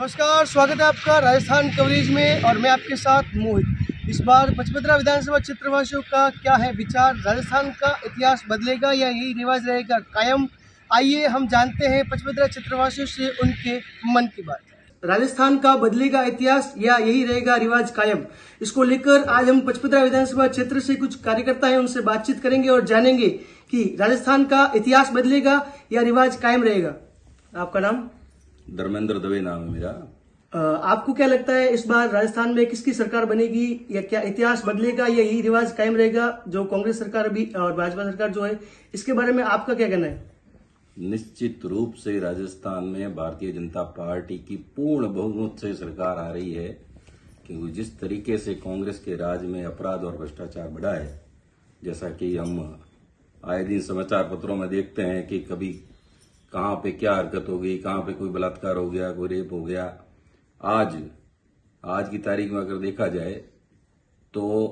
नमस्कार, स्वागत है आपका राजस्थान कवरेज में और मैं आपके साथ मोहित। इस बार पचपदरा विधानसभा क्षेत्रवासियों का क्या है विचार? राजस्थान का इतिहास बदलेगा या यही रिवाज रहेगा कायम? आइए हम जानते हैं पचपदरा क्षेत्रवासियों से उनके मन की बात। राजस्थान का बदलेगा इतिहास या यही रहेगा रिवाज कायम, इसको लेकर आज हम पचपदरा विधानसभा क्षेत्र से कुछ कार्यकर्ता हैं, उनसे बातचीत करेंगे और जानेंगे कि राजस्थान का इतिहास बदलेगा या रिवाज कायम रहेगा। आपका नाम? धर्मेंद्र दवे नाम है मेरा। आपको क्या लगता है इस बार राजस्थान में किसकी सरकार बनेगी, या क्या इतिहास बदलेगा या यही रिवाज कायम रहेगा? जो कांग्रेस सरकार अभी और भाजपा सरकार जो है, इसके बारे में आपका क्या कहना है? निश्चित रूप से राजस्थान में भारतीय जनता पार्टी की पूर्ण बहुमत से सरकार आ रही है, क्योंकि जिस तरीके से कांग्रेस के राज में अपराध और भ्रष्टाचार बढ़ा है, जैसा कि हम आए दिन समाचार पत्रों में देखते हैं कि कभी कहां पे क्या हरकत हो गई, कहां पे कोई बलात्कार हो गया, कोई रेप हो गया। आज की तारीख में अगर देखा जाए तो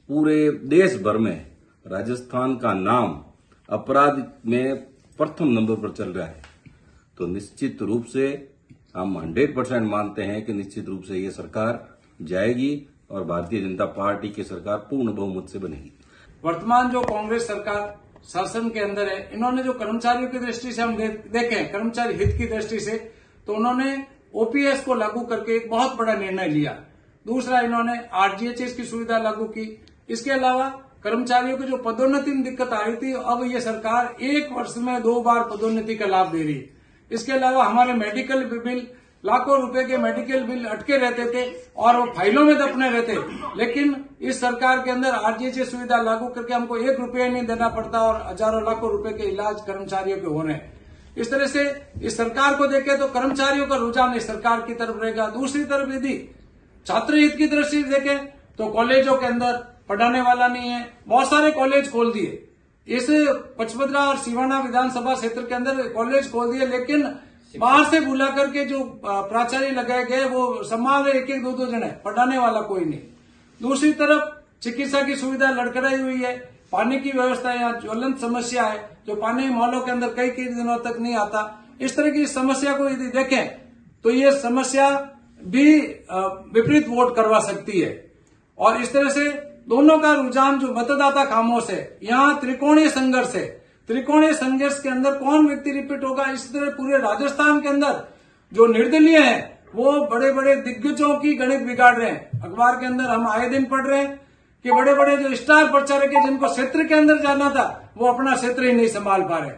पूरे देश भर में राजस्थान का नाम अपराध में प्रथम नंबर पर चल रहा है। तो निश्चित रूप से हम 100% मानते हैं कि निश्चित रूप से ये सरकार जाएगी और भारतीय जनता पार्टी की सरकार पूर्ण बहुमत से बनेगी। वर्तमान जो कांग्रेस सरकार शासन के अंदर है, इन्होंने जो कर्मचारियों की दृष्टि से हम देखें, कर्मचारी हित की दृष्टि से, तो उन्होंने ओपीएस को लागू करके एक बहुत बड़ा निर्णय लिया। दूसरा, इन्होंने आरजीएचएस की सुविधा लागू की। इसके अलावा कर्मचारियों की जो पदोन्नति में दिक्कत आ रही थी, अब ये सरकार 1 वर्ष में 2 बार पदोन्नति का लाभ दे रही है। इसके अलावा हमारे मेडिकल बिल, लाखों रुपए के मेडिकल बिल अटके रहते थे और वो फाइलों में दफने रहते, लेकिन इस सरकार के अंदर आरजीएचएस सुविधा लागू करके हमको 1 रुपया नहीं देना पड़ता और हजारों लाखों रुपए के इलाज कर्मचारियों के हो रहे हैं। इस तरह से इस सरकार को देखें तो कर्मचारियों का रुझान इस सरकार की तरफ रहेगा। दूसरी तरफ यदि छात्र हित की दृष्टि से देखें तो कॉलेजों के अंदर पढ़ाने वाला नहीं है, बहुत सारे कॉलेज खोल दिए। इस पचपदरा और सिवाना विधानसभा क्षेत्र के अंदर कॉलेज खोल दिए, लेकिन बाहर से बुला करके जो प्राचार्य लगाए गए वो संभाल रहे 1-1, 2-2 जने, पढ़ाने वाला कोई नहीं। दूसरी तरफ चिकित्सा की सुविधा लड़खड़ाई हुई है, पानी की व्यवस्था यहाँ ज्वलंत समस्या है, जो पानी मॉलों के अंदर कई दिनों तक नहीं आता। इस तरह की समस्या को यदि देखें तो ये समस्या भी विपरीत वोट करवा सकती है। और इस तरह से दोनों का रुझान जो मतदाता खामोश है, यहाँ त्रिकोणीय संघर्ष है। त्रिकोणीय संघर्ष के अंदर कौन व्यक्ति रिपीट होगा, इस तरह पूरे राजस्थान के अंदर जो निर्दलीय हैं वो बड़े बड़े दिग्गजों की गणित बिगाड़ रहे हैं। अखबार के अंदर हम आए दिन पढ़ रहे हैं कि बड़े बड़े जो स्टार प्रचारक है, जिनको क्षेत्र के अंदर जाना था, वो अपना क्षेत्र ही नहीं संभाल पा रहे,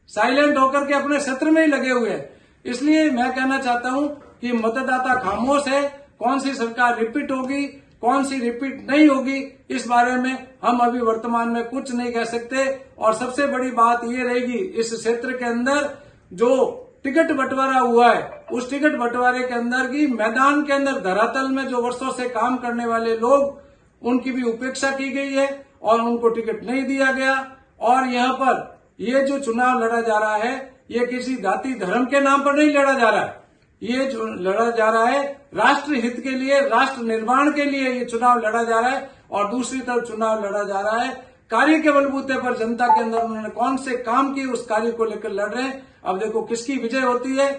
साइलेंट होकर के अपने क्षेत्र में ही लगे हुए हैं। इसलिए मैं कहना चाहता हूं कि मतदाता खामोश है। कौन सी सरकार रिपीट होगी, कौन सी रिपीट नहीं होगी, इस बारे में हम अभी वर्तमान में कुछ नहीं कह सकते। और सबसे बड़ी बात ये रहेगी, इस क्षेत्र के अंदर जो टिकट बंटवारा हुआ है, उस टिकट बंटवारे के अंदर की मैदान के अंदर धरातल में जो वर्षों से काम करने वाले लोग, उनकी भी उपेक्षा की गई है और उनको टिकट नहीं दिया गया। और यहाँ पर ये जो चुनाव लड़ा जा रहा है, ये किसी जाति धर्म के नाम पर नहीं लड़ा जा रहा है। ये जो लड़ा जा रहा है राष्ट्र हित के लिए, राष्ट्र निर्माण के लिए ये चुनाव लड़ा जा रहा है। और दूसरी तरफ चुनाव लड़ा जा रहा है कार्य के बलबूते पर, जनता के अंदर उन्होंने कौन से काम किए उस कार्य को लेकर लड़ रहे हैं। अब देखो किसकी विजय होती है,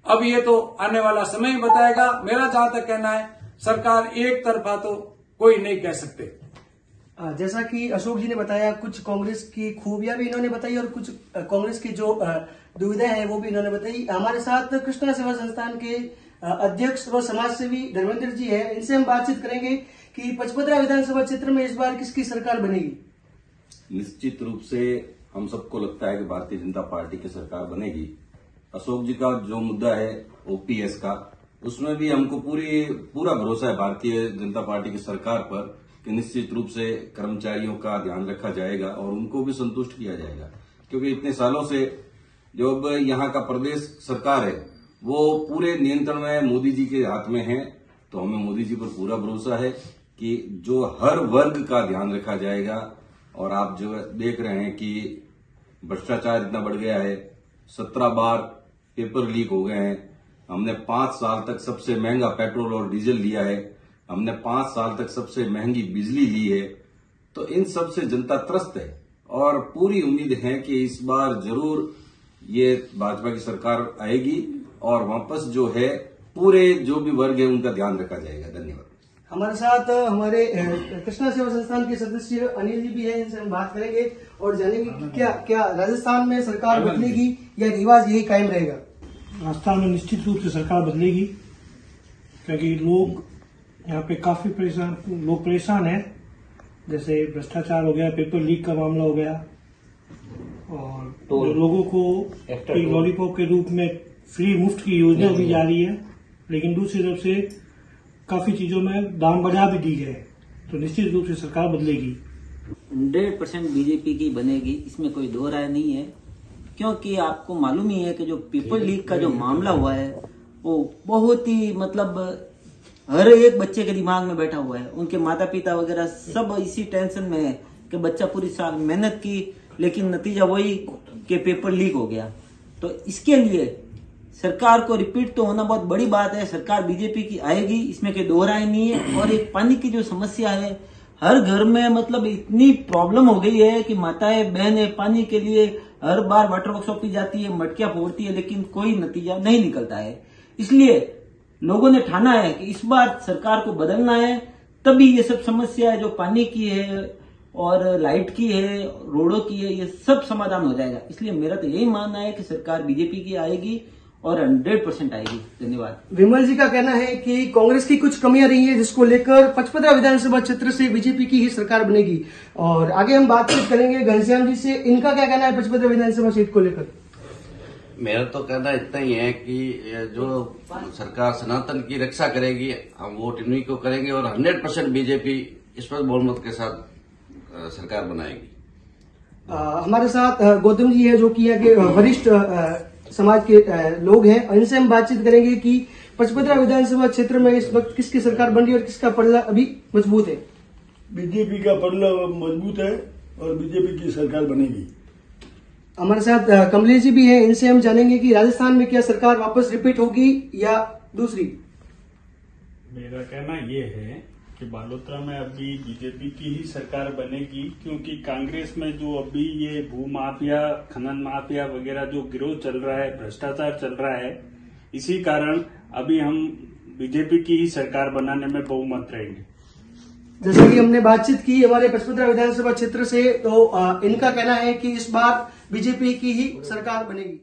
अब ये तो आने वाला समय ही बताएगा। मेरा जहां तक कहना है, सरकार एक तरफा तो कोई नहीं कह सकते। जैसा कि अशोक जी ने बताया, कुछ कांग्रेस की खूबियां भी इन्होंने बताई और कुछ कांग्रेस की जो दुविधाएं हैं वो भी इन्होंने बताई। हमारे साथ कृष्णा सेवा संस्थान के अध्यक्ष व समाज सेवी धर्मेंद्र जी है, इनसे हम बातचीत करेंगे कि पचपदरा विधानसभा क्षेत्र में इस बार किसकी सरकार बनेगी। निश्चित रूप से हम सबको लगता है कि भारतीय जनता पार्टी की सरकार बनेगी। अशोक जी का जो मुद्दा है ओपीएस का, उसमें भी हमको पूरा भरोसा है भारतीय जनता पार्टी की सरकार पर कि निश्चित रूप से कर्मचारियों का ध्यान रखा जाएगा और उनको भी संतुष्ट किया जाएगा। क्योंकि इतने सालों से जो अब यहाँ का प्रदेश सरकार है वो पूरे नियंत्रण में मोदी जी के हाथ में है, तो हमें मोदी जी पर पूरा भरोसा है कि जो हर वर्ग का ध्यान रखा जाएगा। और आप जो देख रहे हैं कि भ्रष्टाचार इतना बढ़ गया है, 17 बार पेपर लीक हो गए हैं। हमने 5 साल तक सबसे महंगा पेट्रोल और डीजल लिया है, हमने 5 साल तक सबसे महंगी बिजली ली है। तो इन सब से जनता त्रस्त है और पूरी उम्मीद है कि इस बार जरूर ये भाजपा की सरकार आएगी और वापस जो है पूरे जो भी वर्ग है उनका ध्यान रखा जाएगा। धन्यवाद। हमारे साथ हमारे कृष्णा सेवा संस्थान के सदस्य अनिल जी भी हैं, इनसे हम बात करेंगे और जानेंगे कि क्या राजस्थान में सरकार बदलेगी या रिवाज यही कायम रहेगा। राजस्थान में निश्चित रूप से सरकार बदलेगी, क्योंकि लोग यहाँ पे काफी परेशान हैं। जैसे भ्रष्टाचार हो गया, पेपर लीक का मामला हो गया, और जो लोगों को एक लॉलीपॉप के रूप में फ्री मुफ्त की योजना दी जा रही है, लेकिन दूसरी तरफ से काफी चीजों में दाम बढ़ा भी दी गए। तो निश्चित रूप से सरकार बदलेगी। 100% बीजेपी की बनेगी, इसमें कोई दो राय नहीं है। क्योंकि आपको मालूम ही है कि जो पेपर लीक का जो मामला हुआ है वो बहुत ही हर एक बच्चे के दिमाग में बैठा हुआ है। उनके माता पिता वगैरह सब इसी टेंशन में है कि बच्चा पूरी साल मेहनत की, लेकिन नतीजा वही कि पेपर लीक हो गया। तो इसके लिए सरकार को रिपीट तो होना बहुत बड़ी बात है। सरकार बीजेपी की आएगी, इसमें कोई दो राय नहीं है। और एक पानी की जो समस्या है, हर घर में इतनी प्रॉब्लम हो गई है कि माताएं बहनें पानी के लिए हर बार वाटर वर्कशॉप की जाती है, मटकियां फोड़ती है, लेकिन कोई नतीजा नहीं निकलता है। इसलिए लोगों ने ठाना है कि इस बार सरकार को बदलना है, तभी ये सब समस्या है जो पानी की है और लाइट की है, रोडों की है, ये सब समाधान हो जाएगा। इसलिए मेरा तो यही मानना है कि सरकार बीजेपी की आएगी और 100% आएगी। धन्यवाद। विमल जी का कहना है कि कांग्रेस की कुछ कमियां रही है, जिसको लेकर पचपदरा विधानसभा क्षेत्र से बीजेपी की ही सरकार बनेगी। और आगे हम बातचीत करेंगे घनश्याम जी से, इनका क्या कहना है पचपदरा विधानसभा सीट को लेकर। मेरा तो कहना इतना ही है कि जो सरकार सनातन की रक्षा करेगी, हम वोट इन्हीं को करेंगे और 100% बीजेपी स्पष्ट बहुमत के साथ सरकार बनाएगी। हमारे साथ गौतम जी है, जो कि यहाँ के वरिष्ठ समाज के लोग हैं, और इनसे हम बातचीत करेंगे कि पचपदरा विधानसभा क्षेत्र में इस वक्त किसकी सरकार बन रही है और किसका पल्ला अभी मजबूत है। बीजेपी का पल्ला मजबूत है और बीजेपी की सरकार बनेगी। हमारे साथ कमलेश जी भी हैं, इनसे हम जानेंगे कि राजस्थान में क्या सरकार वापस रिपीट होगी या दूसरी। मेरा कहना ये है कि बालोतरा में अभी बीजेपी की ही सरकार बनेगी, क्योंकि कांग्रेस में जो अभी ये भू माफिया, खनन माफिया वगैरह जो गिरोह चल रहा है, भ्रष्टाचार चल रहा है, इसी कारण अभी हम बीजेपी की ही सरकार बनाने में बहुमत रहेंगे। जैसे कि हमने बातचीत की हमारे पचपदरा विधानसभा क्षेत्र से, तो इनका कहना है कि इस बार बीजेपी की ही सरकार बनेगी।